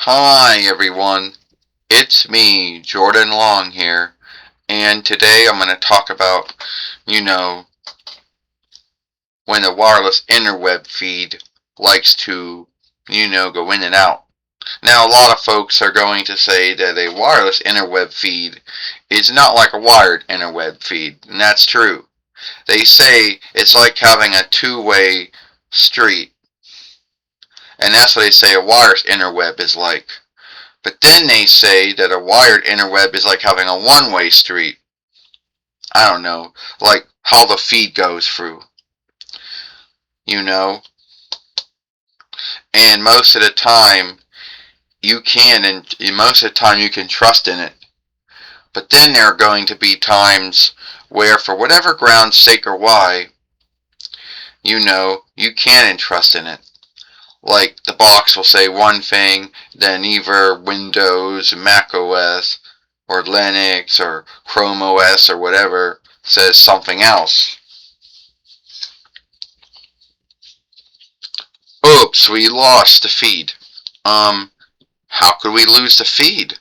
Hi everyone, it's me, Jordan Long here, and today I'm going to talk about, you know, when the wireless interweb feed likes to, go in and out. Now, a lot of folks are going to say that a wireless interweb feed is not like a wired interweb feed, and that's true. They say it's like having a two-way street, and that's what they say a wireless interweb is like. But then they say that a wired interweb is like having a one-way street. I don't know, like how the feed goes through, you know? And most of the time most of the time you can trust in it. But then there are going to be times where for whatever ground, sake or why, you can't trust in it. Like the box will say one thing, then either Windows, Mac OS, or Linux, or Chrome OS, or whatever says something else. Oops, we lost the feed. How could we lose the feed?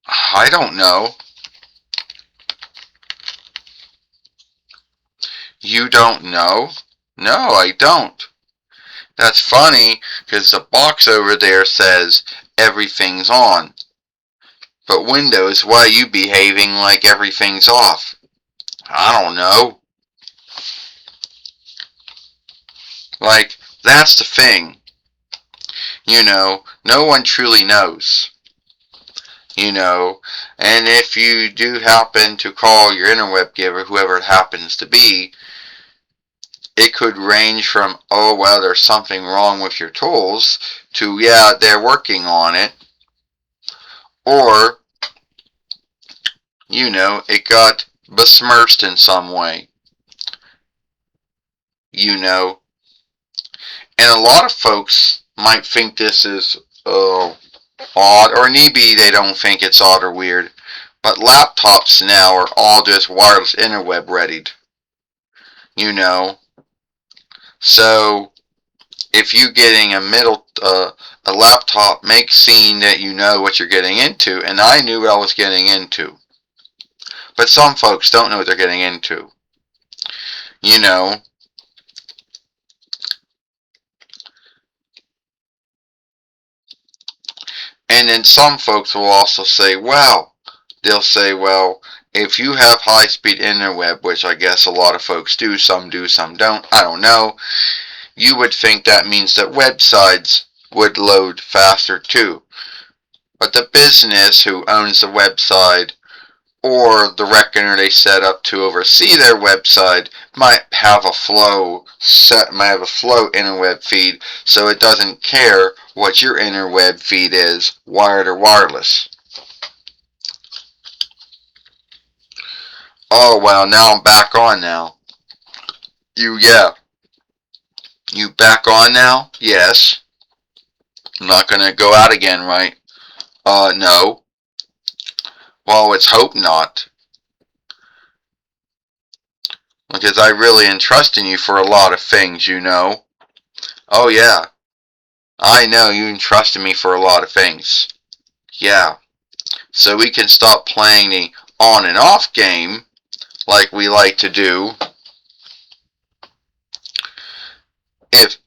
I don't know. You don't know? No, I don't. That's funny, because the box over there says everything's on. But Windows, why are you behaving like everything's off? I don't know. Like, that's the thing. No one truly knows. And if you do happen to call your interweb giver, whoever it happens to be, it could range from, oh, well, there's something wrong with your tools, to, yeah, they're working on it, or, it got besmirched in some way, you know. And a lot of folks might think this is odd, or maybe they don't think it's odd or weird, but laptops now are all just wireless interweb readied, you know. So if you getting a laptop, make scene that you know what you're getting into, and I knew what I was getting into. But some folks don't know what they're getting into. You know, and then some folks will also say, well, they'll say, well, if you have high-speed interweb, which I guess a lot of folks do, some don't, I don't know, you would think that means that websites would load faster too. But the business who owns the website or the reckoner they set up to oversee their website might have a flow interweb feed, so it doesn't care what your interweb feed is, wired or wireless. Oh well, now I'm back on now. Yeah. You back on now? Yes. I'm not gonna go out again, right? No. Well, let's hope not. Because I really entrust in you for a lot of things, you know. Oh yeah. I know you entrusted me for a lot of things. Yeah. So we can stop playing the on and off game like we like to do. If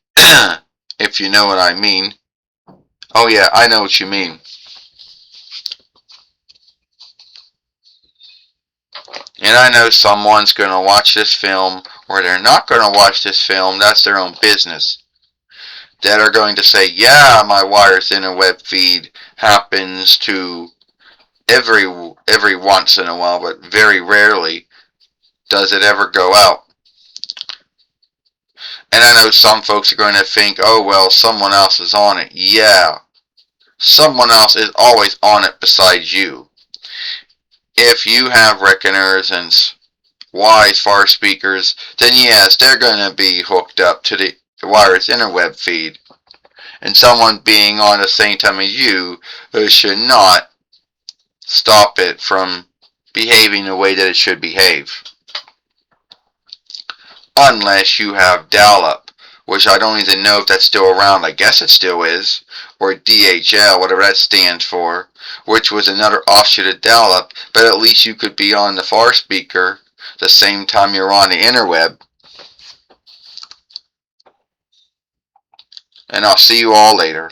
if you know what I mean. Oh yeah, I know what you mean. And I know someone's going to watch this film or they're not going to watch this film. That's their own business. That are going to say, yeah, my wireless interweb feed happens to every once in a while, but very rarely does it ever go out. And I know some folks are going to think, oh, well, someone else is on it. Yeah, someone else is always on it besides you. If you have reckoners and wise far speakers, then yes, they're going to be hooked up to the wireless interweb feed. And someone being on the same time as you should not stop it from behaving the way that it should behave. Unless you have dial-up, which I don't even know if that's still around. I guess it still is, or DHL, whatever that stands for, which was another offshoot of dial-up, but at least you could be on the far speaker the same time you're on the interweb. And I'll see you all later.